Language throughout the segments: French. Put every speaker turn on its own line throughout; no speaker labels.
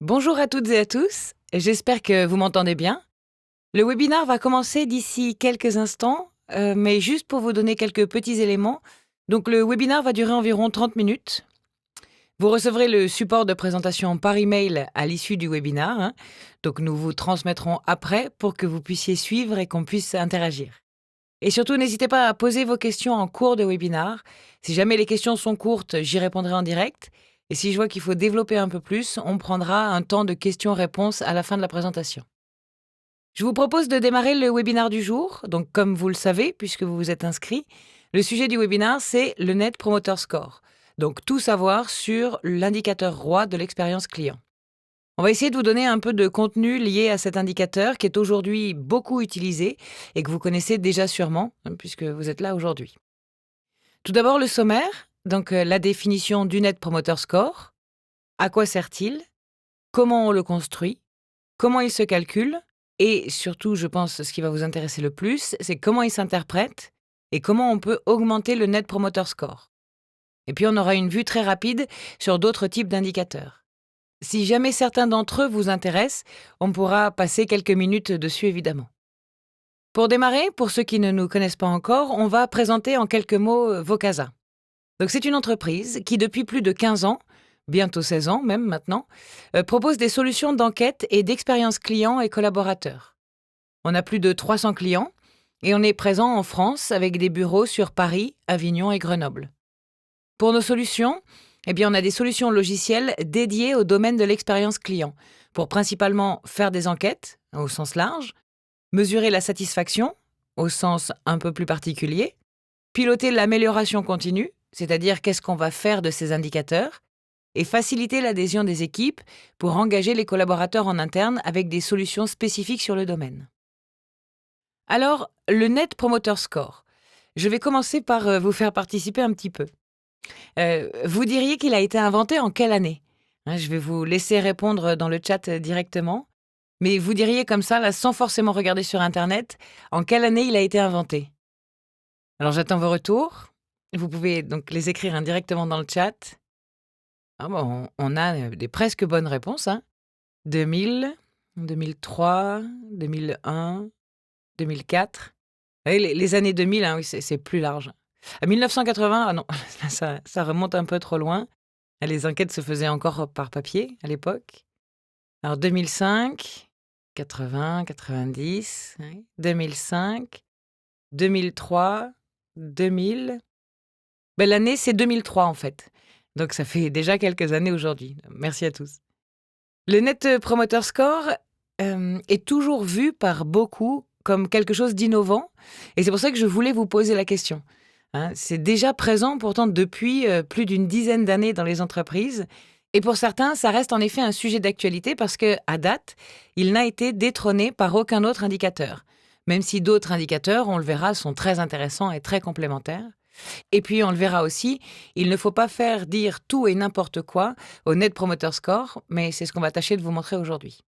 Bonjour à toutes et à tous, j'espère que vous m'entendez bien. Le webinaire va commencer d'ici quelques instants, mais juste pour vous donner quelques petits éléments. Donc le webinaire va durer environ 30 minutes. Vous recevrez le support de présentation par email à l'issue du webinaire, hein. Donc nous vous transmettrons après pour que vous puissiez suivre et qu'on puisse interagir. Et surtout, n'hésitez pas à poser vos questions en cours de webinaire. Si jamais les questions sont courtes, j'y répondrai en direct. Et si je vois qu'il faut développer un peu plus, on prendra un temps de questions-réponses à la fin de la présentation. Je vous propose de démarrer le webinaire du jour. Donc, comme vous le savez, puisque vous vous êtes inscrit, le sujet du webinaire, c'est le Net Promoter Score. Donc, tout savoir sur l'indicateur roi de l'expérience client. On va essayer de vous donner un peu de contenu lié à cet indicateur qui est aujourd'hui beaucoup utilisé et que vous connaissez déjà sûrement, hein, puisque vous êtes là aujourd'hui. Tout d'abord, le sommaire, donc la définition du Net Promoter Score. À quoi sert-il? Comment on le construit? Comment il se calcule? Et surtout, je pense, ce qui va vous intéresser le plus, c'est comment il s'interprète et comment on peut augmenter le Net Promoter Score. Et puis, on aura une vue très rapide sur d'autres types d'indicateurs. Si jamais certains d'entre eux vous intéressent, on pourra passer quelques minutes dessus évidemment. Pour démarrer, pour ceux qui ne nous connaissent pas encore, on va présenter en quelques mots Vocasa. Donc c'est une entreprise qui depuis plus de 15 ans, bientôt 16 ans même maintenant, propose des solutions d'enquête et d'expérience client et collaborateurs. On a plus de 300 clients et on est présent en France avec des bureaux sur Paris, Avignon et Grenoble. Pour nos solutions, on a des solutions logicielles dédiées au domaine de l'expérience client, pour principalement faire des enquêtes, au sens large, mesurer la satisfaction, au sens un peu plus particulier, piloter l'amélioration continue, c'est-à-dire qu'est-ce qu'on va faire de ces indicateurs, et faciliter l'adhésion des équipes pour engager les collaborateurs en interne avec des solutions spécifiques sur le domaine. Alors, le Net Promoter Score. Je vais commencer par vous faire participer un petit peu. Vous diriez qu'il a été inventé en quelle année? Hein, je vais vous laisser répondre dans le chat directement. Mais vous diriez comme ça, là, sans forcément regarder sur Internet, en quelle année il a été inventé? Alors j'attends vos retours. Vous pouvez donc les écrire indirectement dans le chat. Ah bon, on a des presque bonnes réponses, hein. 2000, 2003, 2001, 2004. Oui, les années 2000, hein, oui, c'est plus large. À 1980, ah non, ça remonte un peu trop loin. Les enquêtes se faisaient encore par papier à l'époque. Alors 2005, 80, 90, oui, 2005, 2003, 2000. Ben, l'année, c'est 2003 en fait. Donc ça fait déjà quelques années aujourd'hui. Merci à tous. Le Net Promoter Score est toujours vu par beaucoup comme quelque chose d'innovant et c'est pour ça que je voulais vous poser la question. Hein, c'est déjà présent pourtant depuis plus d'une dizaine d'années dans les entreprises et pour certains, ça reste en effet un sujet d'actualité parce que, à date, il n'a été détrôné par aucun autre indicateur. Même si d'autres indicateurs, on le verra, sont très intéressants et très complémentaires. Et puis, on le verra aussi, il ne faut pas faire dire tout et n'importe quoi au Net Promoter Score, mais c'est ce qu'on va tâcher de vous montrer aujourd'hui.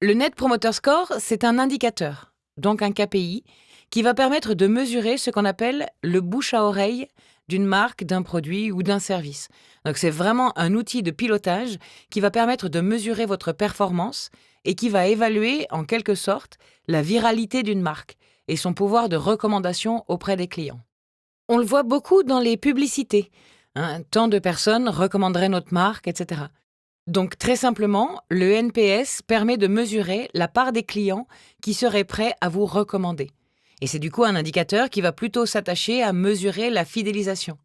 Le Net Promoter Score, c'est un indicateur, donc un KPI, qui va permettre de mesurer ce qu'on appelle le bouche à oreille d'une marque, d'un produit ou d'un service. Donc c'est vraiment un outil de pilotage qui va permettre de mesurer votre performance et qui va évaluer en quelque sorte la viralité d'une marque et son pouvoir de recommandation auprès des clients. On le voit beaucoup dans les publicités, hein, tant de personnes recommanderaient notre marque, etc. Donc très simplement, le NPS permet de mesurer la part des clients qui seraient prêts à vous recommander. Et c'est du coup un indicateur qui va plutôt s'attacher à mesurer la fidélisation.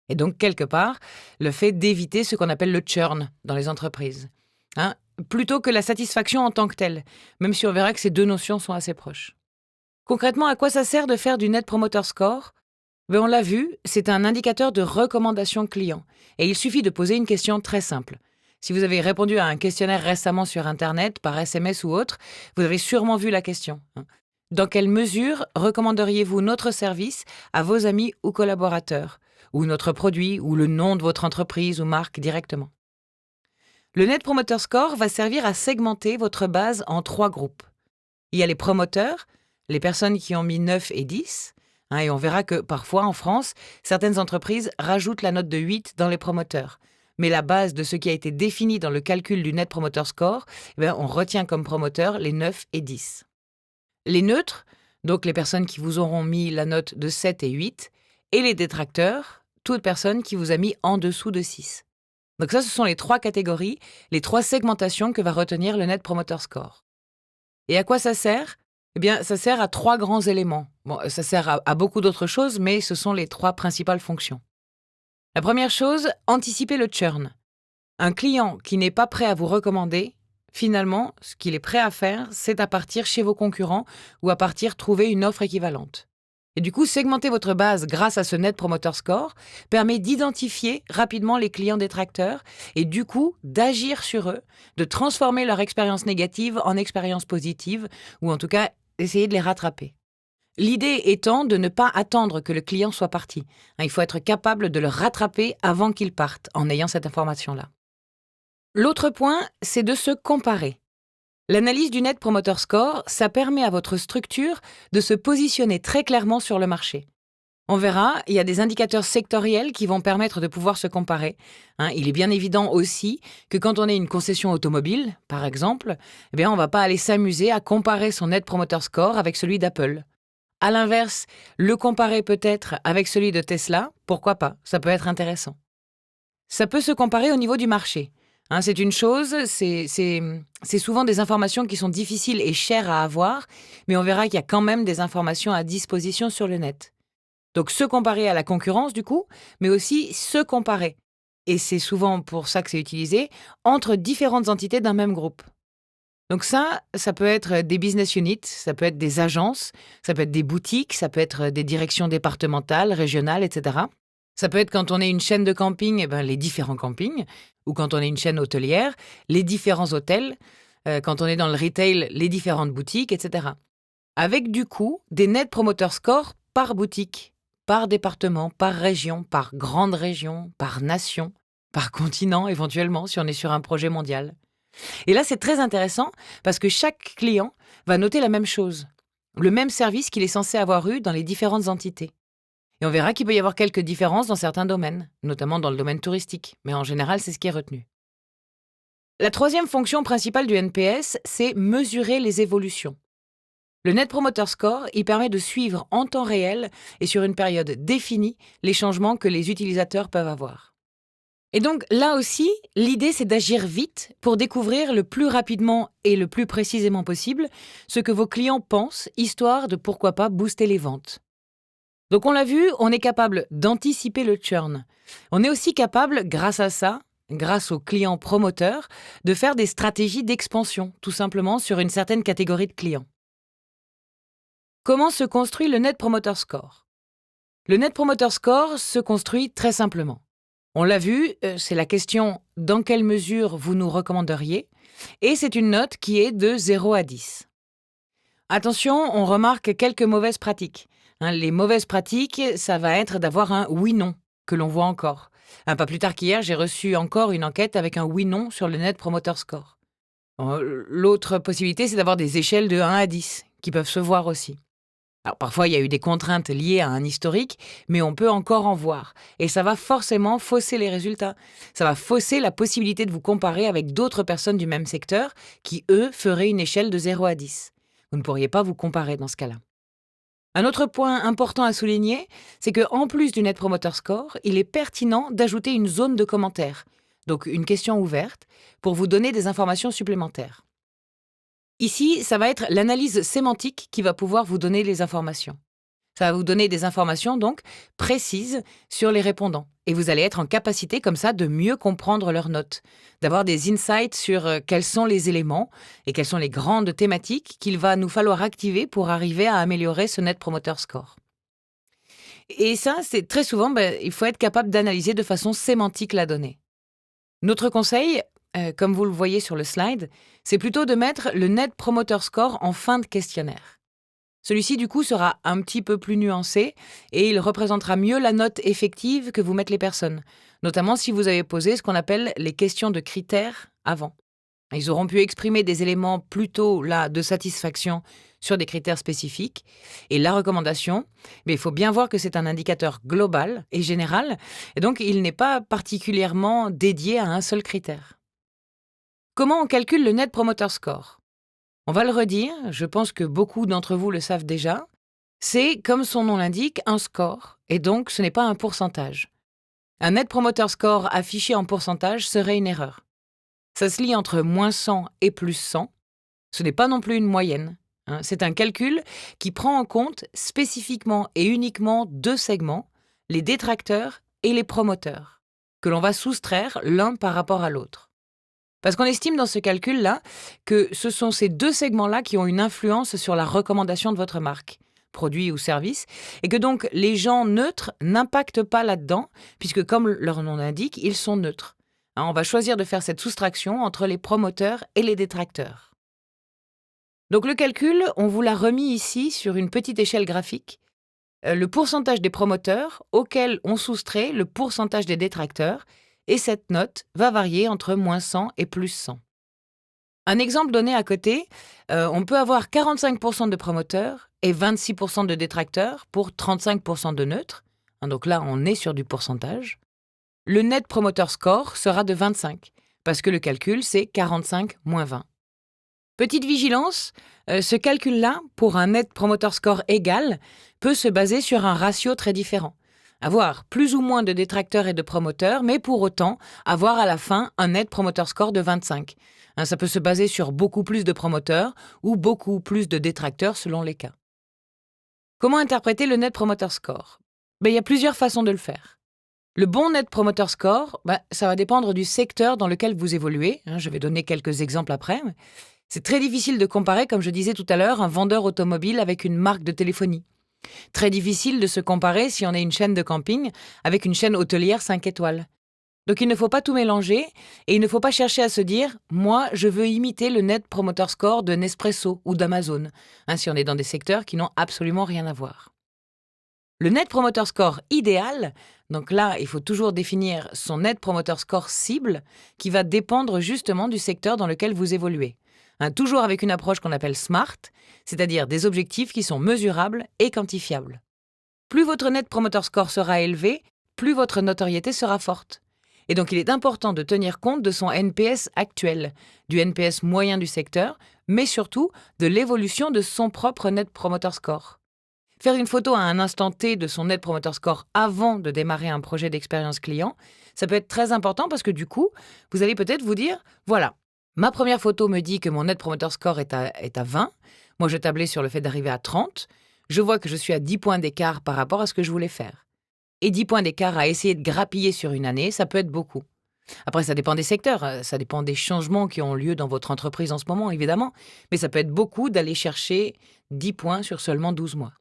Et donc quelque part, le fait d'éviter ce qu'on appelle le churn dans les entreprises. Hein, plutôt que la satisfaction en tant que telle, même si on verra que ces deux notions sont assez proches. Concrètement, à quoi ça sert de faire du Net Promoter Score? Ben, on l'a vu, c'est un indicateur de recommandation client. Et il suffit de poser une question très simple. Si vous avez répondu à un questionnaire récemment sur Internet, par SMS ou autre, vous avez sûrement vu la question. Dans quelle mesure recommanderiez-vous notre service à vos amis ou collaborateurs, ou notre produit, ou le nom de votre entreprise ou marque directement? Le Net Promoter Score va servir à segmenter votre base en 3 groupes. Il y a les promoteurs, les personnes qui ont mis 9 et 10, et on verra que parfois en France, certaines entreprises rajoutent la note de 8 dans les promoteurs. mais la base de ce qui a été défini dans le calcul du Net Promoter Score, on retient comme promoteur les 9 et 10. Les neutres, donc les personnes qui vous auront mis la note de 7 et 8, et les détracteurs, toute personne qui vous a mis en dessous de 6. Donc ça, ce sont les 3 catégories, les 3 segmentations que va retenir le Net Promoter Score. Et à quoi ça sert ? Ça sert à 3 grands éléments. Bon, ça sert à beaucoup d'autres choses, mais ce sont les 3 principales fonctions. La première chose, anticiper le churn. Un client qui n'est pas prêt à vous recommander, finalement, ce qu'il est prêt à faire, c'est à partir chez vos concurrents ou à partir trouver une offre équivalente. Et du coup, segmenter votre base grâce à ce Net Promoter Score permet d'identifier rapidement les clients détracteurs et du coup d'agir sur eux, de transformer leur expérience négative en expérience positive ou en tout cas essayer de les rattraper. L'idée étant de ne pas attendre que le client soit parti. Il faut être capable de le rattraper avant qu'il parte en ayant cette information-là. L'autre point, c'est de se comparer. L'analyse du Net Promoter Score, ça permet à votre structure de se positionner très clairement sur le marché. On verra, il y a des indicateurs sectoriels qui vont permettre de pouvoir se comparer. Il est bien évident aussi que quand on est une concession automobile, par exemple, on ne va pas aller s'amuser à comparer son Net Promoter Score avec celui d'Apple. À l'inverse, le comparer peut-être avec celui de Tesla, pourquoi pas, ça peut être intéressant. Ça peut se comparer au niveau du marché. C'est une chose, c'est souvent des informations qui sont difficiles et chères à avoir, mais on verra qu'il y a quand même des informations à disposition sur le net. Donc se comparer à la concurrence du coup, mais aussi se comparer. Et c'est souvent pour ça que c'est utilisé, entre différentes entités d'un même groupe. Donc ça peut être des business units, ça peut être des agences, ça peut être des boutiques, ça peut être des directions départementales, régionales, etc. Ça peut être quand on est une chaîne de camping, les différents campings, ou quand on est une chaîne hôtelière, les différents hôtels, quand on est dans le retail, les différentes boutiques, etc. Avec du coup des Net Promoter Score par boutique, par département, par région, par grande région, par nation, par continent éventuellement si on est sur un projet mondial. Et là, c'est très intéressant parce que chaque client va noter la même chose, le même service qu'il est censé avoir eu dans les différentes entités. Et on verra qu'il peut y avoir quelques différences dans certains domaines, notamment dans le domaine touristique, mais en général, c'est ce qui est retenu. La troisième fonction principale du NPS, c'est mesurer les évolutions. Le Net Promoter Score, il permet de suivre en temps réel et sur une période définie les changements que les utilisateurs peuvent avoir. Et donc là aussi, l'idée c'est d'agir vite pour découvrir le plus rapidement et le plus précisément possible ce que vos clients pensent, histoire de pourquoi pas booster les ventes. Donc on l'a vu, on est capable d'anticiper le churn. On est aussi capable, grâce à ça, grâce aux clients promoteurs, de faire des stratégies d'expansion, tout simplement sur une certaine catégorie de clients. Comment se construit le Net Promoter Score ? Le Net Promoter Score se construit très simplement. On l'a vu, c'est la question « dans quelle mesure vous nous recommanderiez ?» et c'est une note qui est de 0 à 10. Attention, on remarque quelques mauvaises pratiques. Les mauvaises pratiques, ça va être d'avoir un oui-non, que l'on voit encore. Pas plus tard qu'hier, j'ai reçu encore une enquête avec un oui-non sur le Net Promoter Score. L'autre possibilité, c'est d'avoir des échelles de 1 à 10, qui peuvent se voir aussi. Alors parfois, il y a eu des contraintes liées à un historique, mais on peut encore en voir. Et ça va forcément fausser les résultats. Ça va fausser la possibilité de vous comparer avec d'autres personnes du même secteur qui, eux, feraient une échelle de 0 à 10. Vous ne pourriez pas vous comparer dans ce cas-là. Un autre point important à souligner, c'est qu'en plus du Net Promoter Score, il est pertinent d'ajouter une zone de commentaires, donc une question ouverte, pour vous donner des informations supplémentaires. Ici, ça va être l'analyse sémantique qui va pouvoir vous donner les informations. Ça va vous donner des informations donc précises sur les répondants. Et vous allez être en capacité comme ça de mieux comprendre leurs notes, d'avoir des insights sur quels sont les éléments et quelles sont les grandes thématiques qu'il va nous falloir activer pour arriver à améliorer ce Net Promoter Score. Et ça, c'est très souvent, il faut être capable d'analyser de façon sémantique la donnée. Notre conseil, comme vous le voyez sur le slide, c'est plutôt de mettre le Net Promoter Score en fin de questionnaire. Celui-ci, du coup, sera un petit peu plus nuancé et il représentera mieux la note effective que vous mettent les personnes, notamment si vous avez posé ce qu'on appelle les questions de critères avant. Ils auront pu exprimer des éléments plutôt là de satisfaction sur des critères spécifiques. Et la recommandation, mais il faut bien voir que c'est un indicateur global et général, et donc il n'est pas particulièrement dédié à un seul critère. Comment on calcule le Net Promoter Score? On va le redire, je pense que beaucoup d'entre vous le savent déjà. C'est, comme son nom l'indique, un score, et donc ce n'est pas un pourcentage. Un Net Promoter Score affiché en pourcentage serait une erreur. Ça se lit entre moins 100 et plus 100. Ce n'est pas non plus une moyenne. C'est un calcul qui prend en compte spécifiquement et uniquement deux segments, les détracteurs et les promoteurs, que l'on va soustraire l'un par rapport à l'autre. Parce qu'on estime dans ce calcul-là que ce sont ces deux segments-là qui ont une influence sur la recommandation de votre marque, produit ou service, et que donc les gens neutres n'impactent pas là-dedans, puisque comme leur nom l'indique, ils sont neutres. On va choisir de faire cette soustraction entre les promoteurs et les détracteurs. Donc le calcul, on vous l'a remis ici sur une petite échelle graphique. Le pourcentage des promoteurs auquel on soustrait le pourcentage des détracteurs, et cette note va varier entre moins 100 et plus 100. Un exemple donné à côté, on peut avoir 45% de promoteurs et 26% de détracteurs pour 35% de neutres. Donc là, on est sur du pourcentage. Le Net Promoter Score sera de 25, parce que le calcul, c'est 45 moins 20. Petite vigilance, ce calcul-là, pour un Net Promoter Score égal, peut se baser sur un ratio très différent. Avoir plus ou moins de détracteurs et de promoteurs, mais pour autant avoir à la fin un Net Promoter Score de 25. Ça peut se baser sur beaucoup plus de promoteurs ou beaucoup plus de détracteurs selon les cas. Comment interpréter le Net Promoter Score? Il y a plusieurs façons de le faire. Le bon Net Promoter Score, ça va dépendre du secteur dans lequel vous évoluez. Je vais donner quelques exemples après. C'est très difficile de comparer, comme je disais tout à l'heure, un vendeur automobile avec une marque de téléphonie. Très difficile de se comparer si on est une chaîne de camping avec une chaîne hôtelière 5 étoiles. Donc il ne faut pas tout mélanger et il ne faut pas chercher à se dire « moi, je veux imiter le Net Promoter Score de Nespresso ou d'Amazon », si on est dans des secteurs qui n'ont absolument rien à voir. Le Net Promoter Score idéal, donc là, il faut toujours définir son Net Promoter Score cible qui va dépendre justement du secteur dans lequel vous évoluez. Toujours avec une approche qu'on appelle SMART, c'est-à-dire des objectifs qui sont mesurables et quantifiables. Plus votre Net Promoter Score sera élevé, plus votre notoriété sera forte. Et donc il est important de tenir compte de son NPS actuel, du NPS moyen du secteur, mais surtout de l'évolution de son propre Net Promoter Score. Faire une photo à un instant T de son Net Promoter Score avant de démarrer un projet d'expérience client, ça peut être très important parce que du coup, vous allez peut-être vous dire « voilà, ma première photo me dit que mon Net Promoter Score est à 20. Moi, je tablais sur le fait d'arriver à 30. Je vois que je suis à 10 points d'écart par rapport à ce que je voulais faire. Et 10 points d'écart à essayer de grappiller sur une année, ça peut être beaucoup. Après, ça dépend des secteurs, ça dépend des changements qui ont lieu dans votre entreprise en ce moment, évidemment. Mais ça peut être beaucoup d'aller chercher 10 points sur seulement 12 mois.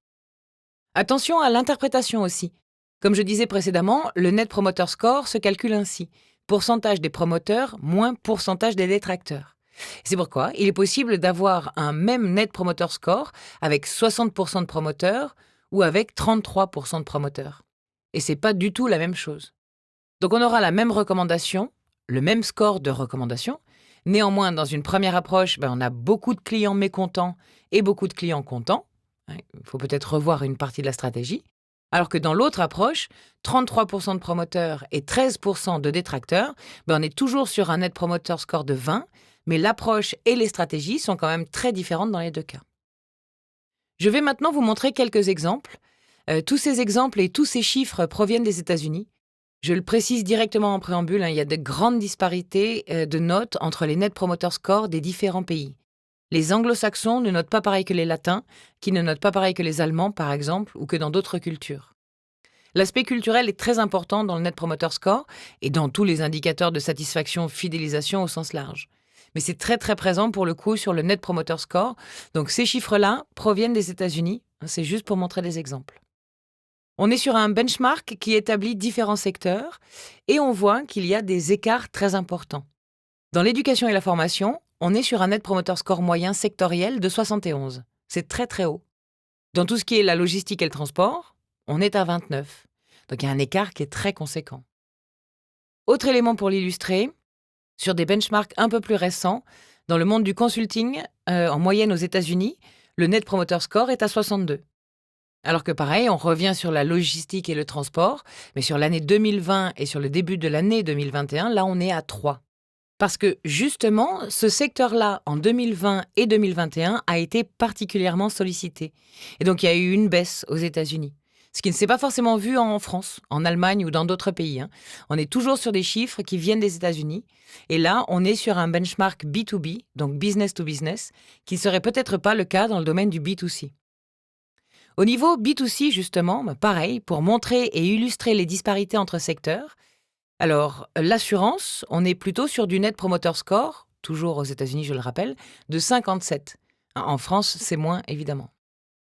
Attention à l'interprétation aussi. Comme je disais précédemment, le Net Promoter Score se calcule ainsi. Pourcentage des promoteurs moins pourcentage des détracteurs. C'est pourquoi il est possible d'avoir un même Net Promoter Score avec 60% de promoteurs ou avec 33% de promoteurs. Et c'est pas du tout la même chose. Donc on aura la même recommandation, le même score de recommandation. Néanmoins, dans une première approche, on a beaucoup de clients mécontents et beaucoup de clients contents. Il faut peut-être revoir une partie de la stratégie. Alors que dans l'autre approche, 33% de promoteurs et 13% de détracteurs, on est toujours sur un Net Promoter Score de 20, mais l'approche et les stratégies sont quand même très différentes dans les deux cas. Je vais maintenant vous montrer quelques exemples. Tous ces exemples et tous ces chiffres proviennent des États-Unis. Je le précise directement en préambule, il y a de grandes disparités de notes entre les Net Promoter Score des différents pays. Les anglo-saxons ne notent pas pareil que les latins, qui ne notent pas pareil que les allemands, par exemple, ou que dans d'autres cultures. L'aspect culturel est très important dans le Net Promoter Score et dans tous les indicateurs de satisfaction, fidélisation au sens large. Mais c'est très très présent pour le coup sur le Net Promoter Score. Donc ces chiffres-là proviennent des États-Unis. C'est juste pour montrer des exemples. On est sur un benchmark qui établit différents secteurs et on voit qu'il y a des écarts très importants. Dans l'éducation et la formation, on est sur un Net Promoter Score moyen sectoriel de 71. C'est très très haut. Dans tout ce qui est la logistique et le transport, on est à 29. Donc il y a un écart qui est très conséquent. Autre élément pour l'illustrer, sur des benchmarks un peu plus récents, dans le monde du consulting, en moyenne aux États-Unis, le Net Promoter Score est à 62. Alors que pareil, on revient sur la logistique et le transport, mais sur l'année 2020 et sur le début de l'année 2021, là on est à 3. Parce que justement, ce secteur-là, en 2020 et 2021, a été particulièrement sollicité. Et donc il y a eu une baisse aux États-Unis. Ce qui ne s'est pas forcément vu en France, en Allemagne ou dans d'autres pays. On est toujours sur des chiffres qui viennent des États-Unis. Et là, on est sur un benchmark B2B, donc business to business, qui ne serait peut-être pas le cas dans le domaine du B2C. Au niveau B2C, justement, pareil, pour montrer et illustrer les disparités entre secteurs, alors l'assurance, on est plutôt sur du Net Promoter Score, toujours aux États-Unis, je le rappelle, de 57. En France, c'est moins, évidemment.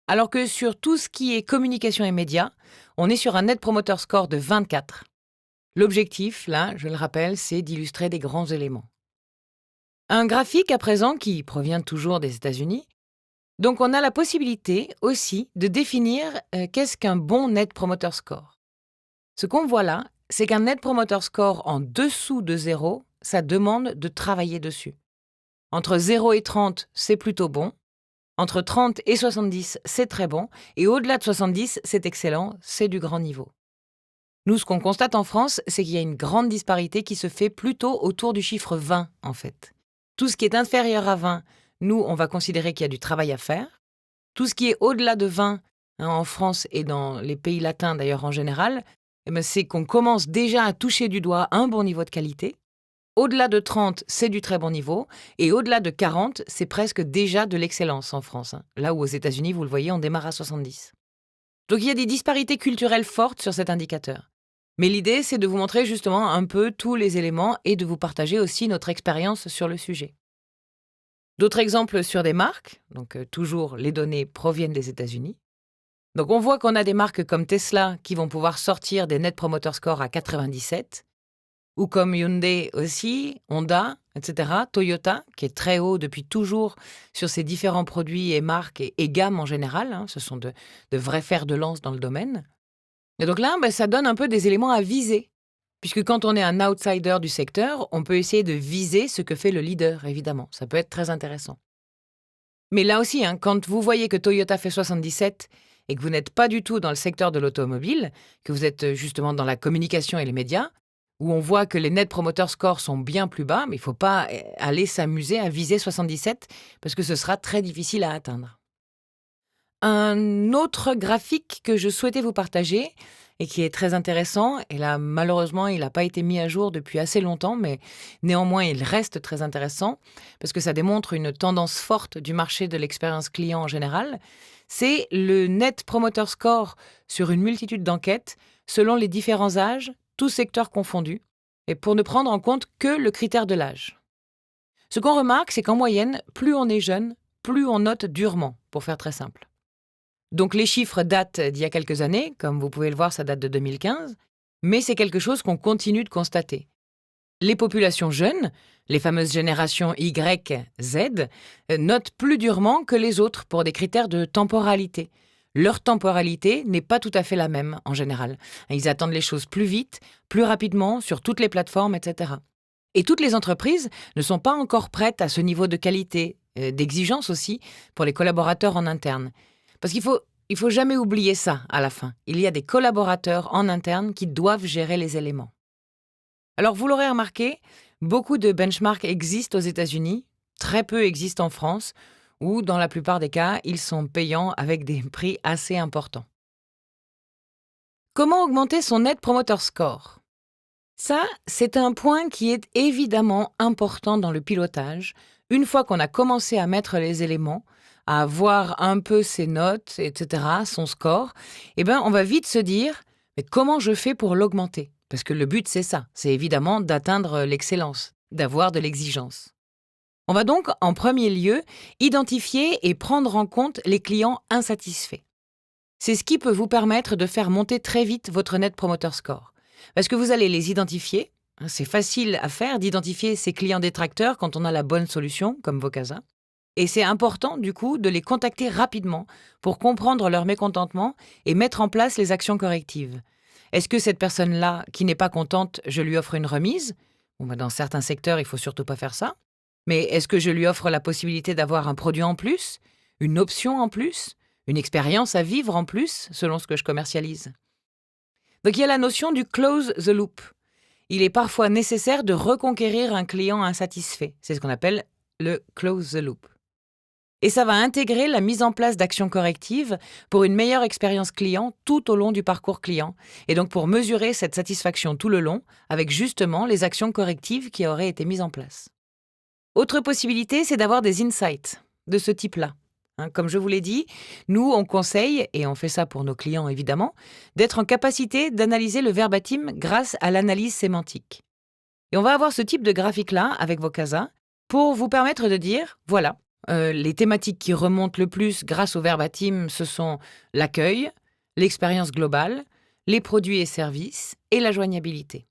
Alors que sur tout ce qui est communication et médias, on est sur un Net Promoter Score de 24. L'objectif, là, je le rappelle, c'est d'illustrer des grands éléments. Un graphique à présent qui provient toujours des États-Unis. Donc on a la possibilité aussi de définir qu'est-ce qu'un bon Net Promoter Score. Ce qu'on voit là, c'est qu'un Net Promoter Score en dessous de 0, ça demande de travailler dessus. Entre 0 et 30, c'est plutôt bon. Entre 30 et 70, c'est très bon. Et au-delà de 70, c'est excellent, c'est du grand niveau. Nous, ce qu'on constate en France, c'est qu'il y a une grande disparité qui se fait plutôt autour du chiffre 20, en fait. Tout ce qui est inférieur à 20, nous, on va considérer qu'il y a du travail à faire. Tout ce qui est au-delà de 20, en France et dans les pays latins d'ailleurs en général, c'est qu'on commence déjà à toucher du doigt un bon niveau de qualité. Au-delà de 30, c'est du très bon niveau. Et au-delà de 40, c'est presque déjà de l'excellence en France. Là où aux États-Unis, vous le voyez, on démarre à 70. Donc il y a des disparités culturelles fortes sur cet indicateur. Mais l'idée, c'est de vous montrer justement un peu tous les éléments et de vous partager aussi notre expérience sur le sujet. D'autres exemples sur des marques, donc toujours les données proviennent des États-Unis. Donc on voit qu'on a des marques comme Tesla qui vont pouvoir sortir des Net Promoter Score à 97, ou comme Hyundai aussi, Honda, etc., Toyota, qui est très haut depuis toujours sur ses différents produits et marques et gammes en général. Ce sont de vrais fers de lance dans le domaine. Et donc là, ça donne un peu des éléments à viser. Puisque quand on est un outsider du secteur, on peut essayer de viser ce que fait le leader, évidemment. Ça peut être très intéressant. Mais là aussi, quand vous voyez que Toyota fait 77 et que vous n'êtes pas du tout dans le secteur de l'automobile, que vous êtes justement dans la communication et les médias, où on voit que les Net Promoter Scores sont bien plus bas, mais il ne faut pas aller s'amuser à viser 77 parce que ce sera très difficile à atteindre. Un autre graphique que je souhaitais vous partager et qui est très intéressant, et là malheureusement il n'a pas été mis à jour depuis assez longtemps, mais néanmoins il reste très intéressant parce que ça démontre une tendance forte du marché de l'expérience client en général, c'est le Net Promoter Score sur une multitude d'enquêtes selon les différents âges, tous secteurs confondus, et pour ne prendre en compte que le critère de l'âge. Ce qu'on remarque, c'est qu'en moyenne, plus on est jeune, plus on note durement, pour faire très simple. Donc les chiffres datent d'il y a quelques années, comme vous pouvez le voir, ça date de 2015, mais c'est quelque chose qu'on continue de constater. Les populations jeunes, les fameuses générations Y, Z, notent plus durement que les autres pour des critères de temporalité. Leur temporalité n'est pas tout à fait la même en général. Ils attendent les choses plus vite, plus rapidement, sur toutes les plateformes, etc. Et toutes les entreprises ne sont pas encore prêtes à ce niveau de qualité, d'exigence aussi, pour les collaborateurs en interne. Parce qu'il faut jamais oublier ça à la fin. Il y a des collaborateurs en interne qui doivent gérer les éléments. Alors vous l'aurez remarqué, beaucoup de benchmarks existent aux États-Unis, très peu existent en France, où dans la plupart des cas, ils sont payants avec des prix assez importants. Comment augmenter son Net Promoter Score ? Ça, c'est un point qui est évidemment important dans le pilotage. Une fois qu'on a commencé à mettre les éléments, à voir un peu ses notes, etc., son score, on va vite se dire « mais comment je fais pour l'augmenter ?» Parce que le but, c'est ça, c'est évidemment d'atteindre l'excellence, d'avoir de l'exigence. On va donc, en premier lieu, identifier et prendre en compte les clients insatisfaits. C'est ce qui peut vous permettre de faire monter très vite votre Net Promoter Score. Parce que vous allez les identifier. C'est facile à faire d'identifier ces clients détracteurs quand on a la bonne solution, comme Vocasa. Et c'est important, du coup, de les contacter rapidement pour comprendre leur mécontentement et mettre en place les actions correctives. Est-ce que cette personne-là, qui n'est pas contente, je lui offre une remise ? Dans certains secteurs, il ne faut surtout pas faire ça. Mais est-ce que je lui offre la possibilité d'avoir un produit en plus ? une option en plus, une expérience à vivre en plus, selon ce que je commercialise. Donc il y a la notion du close the loop. Il est parfois nécessaire de reconquérir un client insatisfait. C'est ce qu'on appelle le close the loop. Et ça va intégrer la mise en place d'actions correctives pour une meilleure expérience client tout au long du parcours client. Et donc pour mesurer cette satisfaction tout le long avec justement les actions correctives qui auraient été mises en place. Autre possibilité, c'est d'avoir des insights de ce type-là. Comme je vous l'ai dit, nous, on conseille, et on fait ça pour nos clients évidemment, d'être en capacité d'analyser le verbatim grâce à l'analyse sémantique. Et on va avoir ce type de graphique-là avec Vocasa pour vous permettre de dire, voilà, les thématiques qui remontent le plus grâce au verbatim, ce sont l'accueil, l'expérience globale, les produits et services et la joignabilité.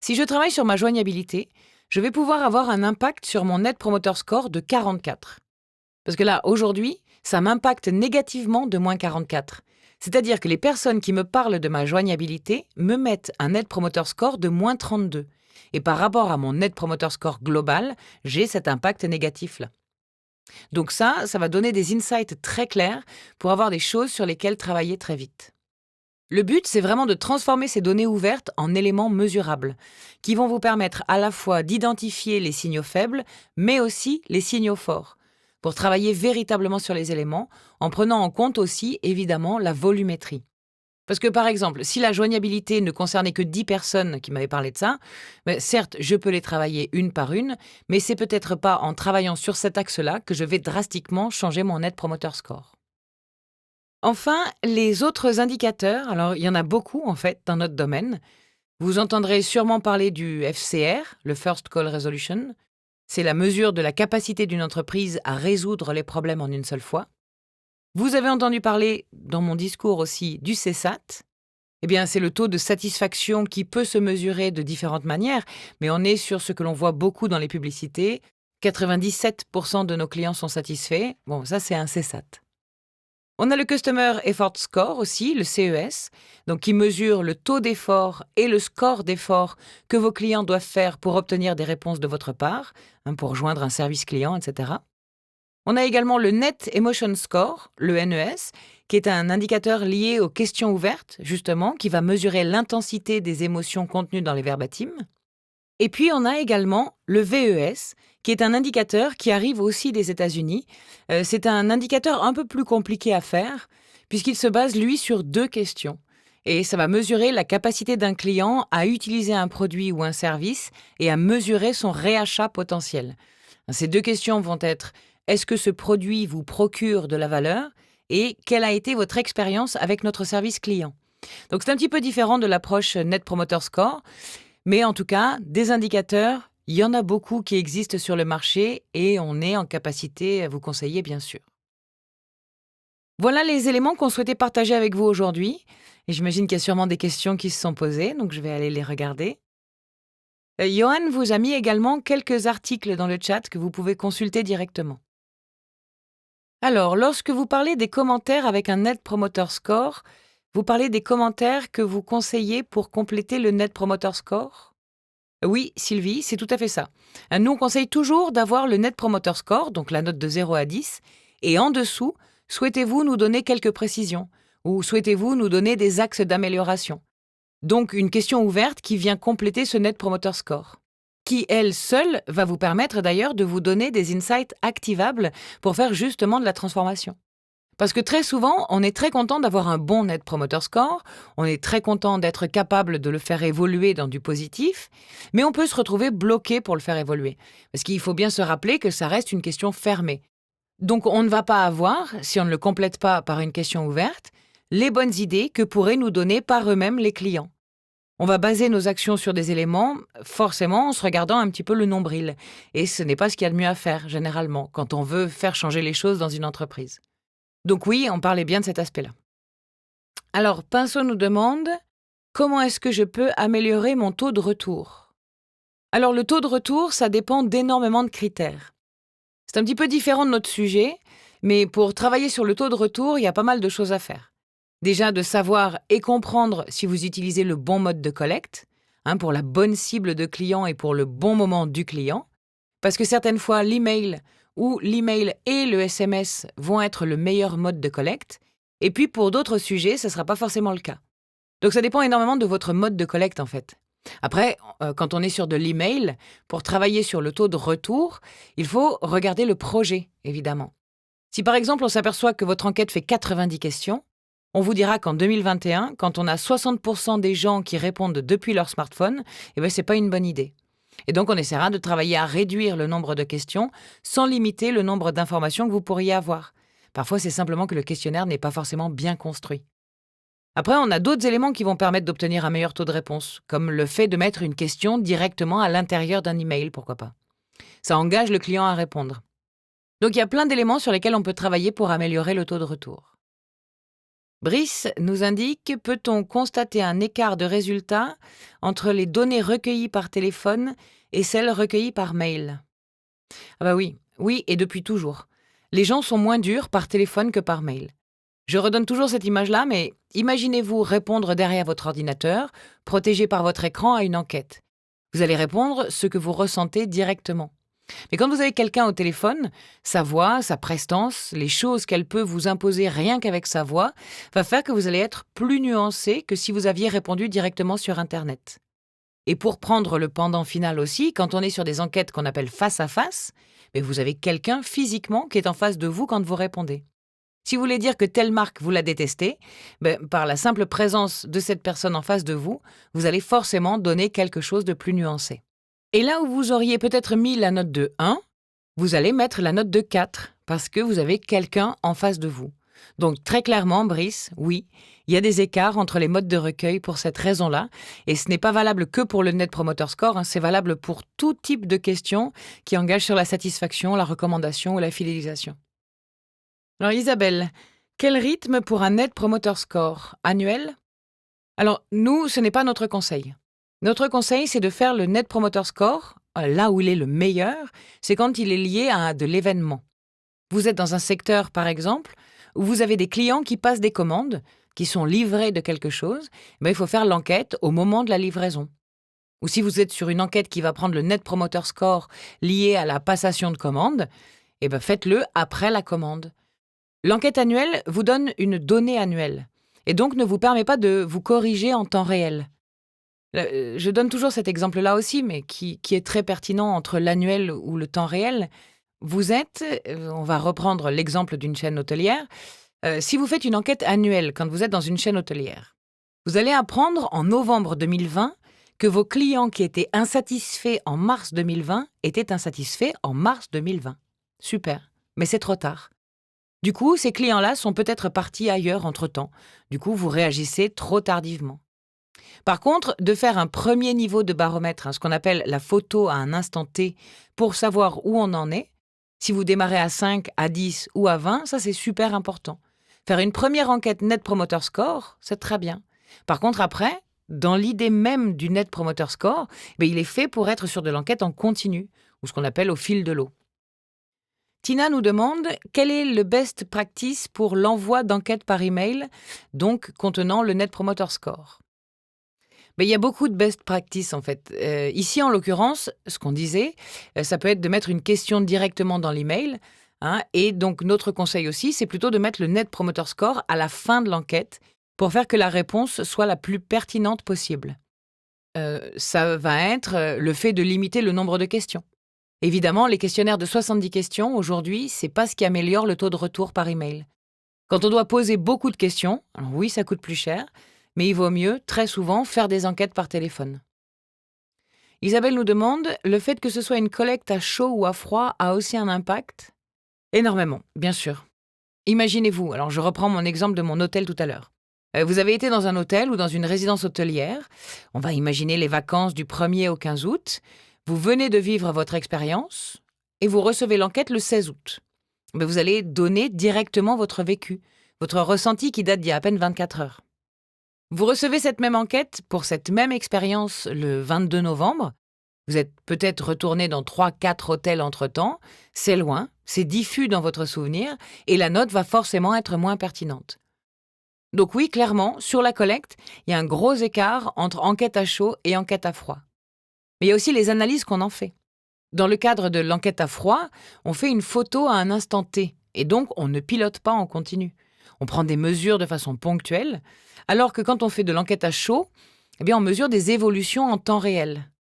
Si je travaille sur ma joignabilité, je vais pouvoir avoir un impact sur mon Net Promoter Score de 44. Parce que là, aujourd'hui, ça m'impacte négativement de moins 44. C'est-à-dire que les personnes qui me parlent de ma joignabilité me mettent un Net Promoter Score de moins 32. Et par rapport à mon Net Promoter Score global, j'ai cet impact négatif-là. Donc ça va donner des insights très clairs pour avoir des choses sur lesquelles travailler très vite. Le but, c'est vraiment de transformer ces données ouvertes en éléments mesurables, qui vont vous permettre à la fois d'identifier les signaux faibles, mais aussi les signaux forts, pour travailler véritablement sur les éléments, en prenant en compte aussi, évidemment, la volumétrie. Parce que, par exemple, si la joignabilité ne concernait que 10 personnes qui m'avaient parlé de ça, certes, je peux les travailler une par une, mais c'est peut-être pas en travaillant sur cet axe-là que je vais drastiquement changer mon Net Promoter Score. Enfin, les autres indicateurs, alors il y en a beaucoup en fait dans notre domaine. Vous entendrez sûrement parler du FCR, le First Call Resolution. C'est la mesure de la capacité d'une entreprise à résoudre les problèmes en une seule fois. Vous avez entendu parler dans mon discours aussi du CSAT. Eh bien, c'est le taux de satisfaction qui peut se mesurer de différentes manières, mais on est sur ce que l'on voit beaucoup dans les publicités. 97% de nos clients sont satisfaits. Bon, ça c'est un CSAT. On a le Customer Effort Score aussi, le CES, donc qui mesure le taux d'effort et le score d'effort que vos clients doivent faire pour obtenir des réponses de votre part, pour joindre un service client, etc. On a également le Net Emotion Score, le NES, qui est un indicateur lié aux questions ouvertes, justement, qui va mesurer l'intensité des émotions contenues dans les verbatims. Et puis, on a également le VES, qui est un indicateur qui arrive aussi des États-Unis. C'est un indicateur un peu plus compliqué à faire, puisqu'il se base, lui, sur 2 questions. Et ça va mesurer la capacité d'un client à utiliser un produit ou un service et à mesurer son réachat potentiel. Ces 2 questions vont être: est-ce que ce produit vous procure de la valeur? Et quelle a été votre expérience avec notre service client? Donc c'est un petit peu différent de l'approche Net Promoter Score. Mais en tout cas, des indicateurs, il y en a beaucoup qui existent sur le marché et on est en capacité à vous conseiller, bien sûr. Voilà les éléments qu'on souhaitait partager avec vous aujourd'hui. Et j'imagine qu'il y a sûrement des questions qui se sont posées, donc je vais aller les regarder. Johan vous a mis également quelques articles dans le chat que vous pouvez consulter directement. Alors, lorsque vous parlez des commentaires avec un Net Promoter Score, vous parlez des commentaires que vous conseillez pour compléter le Net Promoter Score? Oui, Sylvie, c'est tout à fait ça. Nous, on conseille toujours d'avoir le Net Promoter Score, donc la note de 0 à 10, et en dessous, souhaitez-vous nous donner quelques précisions ou souhaitez-vous nous donner des axes d'amélioration? Donc, une question ouverte qui vient compléter ce Net Promoter Score, qui, elle seule, va vous permettre d'ailleurs de vous donner des insights activables pour faire justement de la transformation. Parce que très souvent, on est très content d'avoir un bon Net Promoter Score, on est très content d'être capable de le faire évoluer dans du positif, mais on peut se retrouver bloqué pour le faire évoluer. Parce qu'il faut bien se rappeler que ça reste une question fermée. Donc on ne va pas avoir, si on ne le complète pas par une question ouverte, les bonnes idées que pourraient nous donner par eux-mêmes les clients. On va baser nos actions sur des éléments, forcément en se regardant un petit peu le nombril. Et ce n'est pas ce qu'il y a de mieux à faire, généralement, quand on veut faire changer les choses dans une entreprise. Donc oui, on parlait bien de cet aspect-là. Alors, Pinceau nous demande « Comment est-ce que je peux améliorer mon taux de retour ?» Alors, le taux de retour, ça dépend d'énormément de critères. C'est un petit peu différent de notre sujet, mais pour travailler sur le taux de retour, il y a pas mal de choses à faire. Déjà, de savoir et comprendre si vous utilisez le bon mode de collecte, pour la bonne cible de client et pour le bon moment du client. Parce que certaines fois, l'email et le SMS vont être le meilleur mode de collecte. Et puis pour d'autres sujets, ce ne sera pas forcément le cas. Donc ça dépend énormément de votre mode de collecte en fait. Après, quand on est sur de l'email, pour travailler sur le taux de retour, il faut regarder le projet, évidemment. Si par exemple on s'aperçoit que votre enquête fait 90 questions, on vous dira qu'en 2021, quand on a 60% des gens qui répondent depuis leur smartphone, c'est pas une bonne idée. Et donc on essaiera de travailler à réduire le nombre de questions sans limiter le nombre d'informations que vous pourriez avoir. Parfois, c'est simplement que le questionnaire n'est pas forcément bien construit. Après, on a d'autres éléments qui vont permettre d'obtenir un meilleur taux de réponse, comme le fait de mettre une question directement à l'intérieur d'un email, pourquoi pas. Ça engage le client à répondre. Donc il y a plein d'éléments sur lesquels on peut travailler pour améliorer le taux de retour. Brice nous indique: peut-on constater un écart de résultats entre les données recueillies par téléphone et celles recueillies par mail? Ah bah oui, et depuis toujours. Les gens sont moins durs par téléphone que par mail. Je redonne toujours cette image-là, mais imaginez-vous répondre derrière votre ordinateur, protégé par votre écran à une enquête. Vous allez répondre ce que vous ressentez directement. Mais quand vous avez quelqu'un au téléphone, sa voix, sa prestance, les choses qu'elle peut vous imposer rien qu'avec sa voix, va faire que vous allez être plus nuancé que si vous aviez répondu directement sur Internet. Et pour prendre le pendant final aussi, quand on est sur des enquêtes qu'on appelle face à face, vous avez quelqu'un physiquement qui est en face de vous quand vous répondez. Si vous voulez dire que telle marque, vous la détestez, par la simple présence de cette personne en face de vous, vous allez forcément donner quelque chose de plus nuancé. Et là où vous auriez peut-être mis la note de 1, vous allez mettre la note de 4, parce que vous avez quelqu'un en face de vous. Donc très clairement, Brice, oui, il y a des écarts entre les modes de recueil pour cette raison-là, et ce n'est pas valable que pour le Net Promoter Score, c'est valable pour tout type de questions qui engagent sur la satisfaction, la recommandation ou la fidélisation. Alors Isabelle, quel rythme pour un Net Promoter Score? Annuel? Alors nous, ce n'est pas notre conseil. Notre conseil, c'est de faire le Net Promoter Score, là où il est le meilleur, c'est quand il est lié à de l'événement. Vous êtes dans un secteur, par exemple, où vous avez des clients qui passent des commandes, qui sont livrés de quelque chose, il faut faire l'enquête au moment de la livraison. Ou si vous êtes sur une enquête qui va prendre le Net Promoter Score lié à la passation de commande, faites-le après la commande. L'enquête annuelle vous donne une donnée annuelle et donc ne vous permet pas de vous corriger en temps réel. Je donne toujours cet exemple-là aussi, mais qui est très pertinent entre l'annuel ou le temps réel. Vous êtes, on va reprendre l'exemple d'une chaîne hôtelière, si vous faites une enquête annuelle quand vous êtes dans une chaîne hôtelière, vous allez apprendre en novembre 2020 que vos clients qui étaient insatisfaits en mars 2020 étaient insatisfaits en mars 2020. Super, mais c'est trop tard. Du coup, ces clients-là sont peut-être partis ailleurs entre-temps. Du coup, vous réagissez trop tardivement. Par contre, de faire un premier niveau de baromètre, ce qu'on appelle la photo à un instant T, pour savoir où on en est, si vous démarrez à 5, à 10 ou à 20, ça c'est super important. Faire une première enquête Net Promoter Score, c'est très bien. Par contre, après, dans l'idée même du Net Promoter Score, il est fait pour être sur de l'enquête en continu, ou ce qu'on appelle au fil de l'eau. Tina nous demande quel est le best practice pour l'envoi d'enquêtes par email, donc contenant le Net Promoter Score. Il y a beaucoup de best practice en fait. Ici, en l'occurrence, ce qu'on disait, ça peut être de mettre une question directement dans l'email. Et donc, notre conseil aussi, c'est plutôt de mettre le Net Promoter Score à la fin de l'enquête pour faire que la réponse soit la plus pertinente possible. Ça va être le fait de limiter le nombre de questions. Évidemment, les questionnaires de 70 questions, aujourd'hui, c'est pas ce qui améliore le taux de retour par email. Quand on doit poser beaucoup de questions, alors oui, ça coûte plus cher, mais il vaut mieux, très souvent, faire des enquêtes par téléphone. Isabelle nous demande, le fait que ce soit une collecte à chaud ou à froid a aussi un impact? Énormément, bien sûr. Imaginez-vous, alors je reprends mon exemple de mon hôtel tout à l'heure. Vous avez été dans un hôtel ou dans une résidence hôtelière, on va imaginer les vacances du 1er au 15 août, vous venez de vivre votre expérience et vous recevez l'enquête le 16 août. Vous allez donner directement votre vécu, votre ressenti qui date d'il y a à peine 24 heures. Vous recevez cette même enquête pour cette même expérience le 22 novembre. Vous êtes peut-être retourné dans 3-4 hôtels entre-temps. C'est loin, c'est diffus dans votre souvenir et la note va forcément être moins pertinente. Donc oui, clairement, sur la collecte, il y a un gros écart entre enquête à chaud et enquête à froid. Mais il y a aussi les analyses qu'on en fait. Dans le cadre de l'enquête à froid, on fait une photo à un instant T, et donc on ne pilote pas en continu. On prend des mesures de façon ponctuelle, alors que quand on fait de l'enquête à chaud, eh bien on mesure des évolutions en temps réel.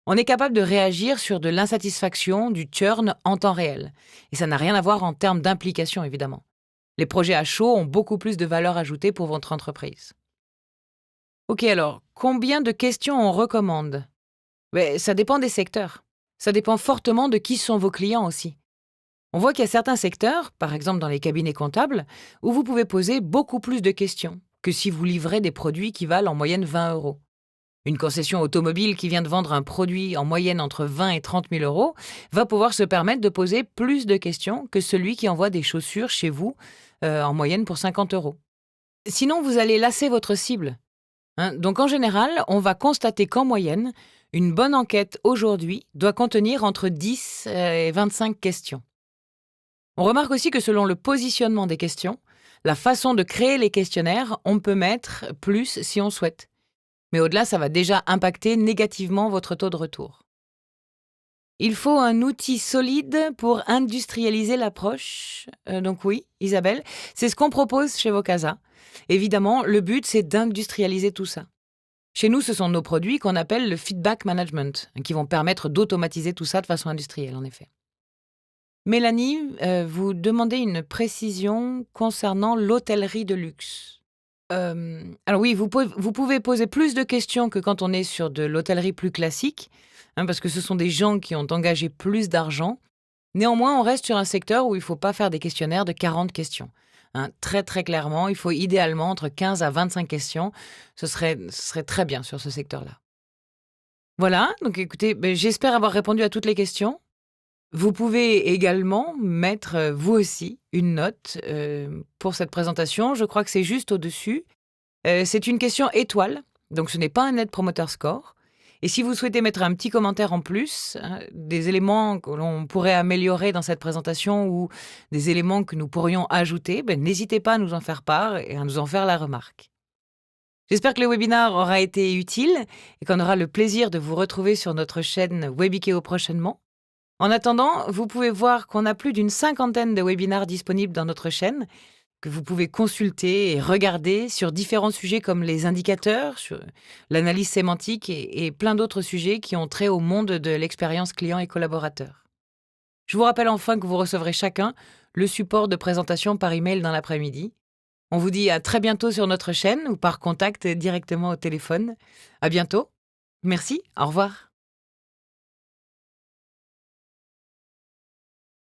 On est capable de réagir sur de l'insatisfaction, du churn en temps réel. Et ça n'a rien à voir en termes d'implication, évidemment. Les projets à chaud ont beaucoup plus de valeur ajoutée pour votre entreprise. Ok, alors, combien de questions on recommande? Ça dépend des secteurs. Ça dépend fortement de qui sont vos clients aussi. On voit qu'il y a certains secteurs, par exemple dans les cabinets comptables, où vous pouvez poser beaucoup plus de questions que si vous livrez des produits qui valent en moyenne 20 euros. Une concession automobile qui vient de vendre un produit en moyenne entre 20 et 30 000 euros va pouvoir se permettre de poser plus de questions que celui qui envoie des chaussures chez vous en moyenne pour 50 euros. Sinon, vous allez lasser votre cible. Donc en général, on va constater qu'en moyenne, une bonne enquête aujourd'hui doit contenir entre 10 et 25 questions. On remarque aussi que selon le positionnement des questions, la façon de créer les questionnaires, on peut mettre plus si on souhaite. Mais au-delà, ça va déjà impacter négativement votre taux de retour. Il faut un outil solide pour industrialiser l'approche. Donc oui, Isabelle, c'est ce qu'on propose chez Vocasa. Évidemment, le but, c'est d'industrialiser tout ça. Chez nous, ce sont nos produits qu'on appelle le feedback management, qui vont permettre d'automatiser tout ça de façon industrielle, en effet. Mélanie, vous demandez une précision concernant l'hôtellerie de luxe. Alors oui, vous pouvez poser plus de questions que quand on est sur de l'hôtellerie plus classique, parce que ce sont des gens qui ont engagé plus d'argent. Néanmoins, on reste sur un secteur où il ne faut pas faire des questionnaires de 40 questions. Très très clairement, il faut idéalement entre 15 à 25 questions. Ce serait très bien sur ce secteur-là. Voilà, donc écoutez, j'espère avoir répondu à toutes les questions. Vous pouvez également mettre, vous aussi, une note pour cette présentation. Je crois que c'est juste au-dessus. C'est une question étoile, donc ce n'est pas un Net Promoter Score. Et si vous souhaitez mettre un petit commentaire en plus, des éléments que l'on pourrait améliorer dans cette présentation ou des éléments que nous pourrions ajouter, n'hésitez pas à nous en faire part et à nous en faire la remarque. J'espère que le webinaire aura été utile et qu'on aura le plaisir de vous retrouver sur notre chaîne Webikeo prochainement. En attendant, vous pouvez voir qu'on a plus d'une 50aine de webinaires disponibles dans notre chaîne, que vous pouvez consulter et regarder sur différents sujets comme les indicateurs, sur l'analyse sémantique et plein d'autres sujets qui ont trait au monde de l'expérience client et collaborateur. Je vous rappelle enfin que vous recevrez chacun le support de présentation par email dans l'après-midi. On vous dit à très bientôt sur notre chaîne ou par contact directement au téléphone. À bientôt. Merci, au revoir.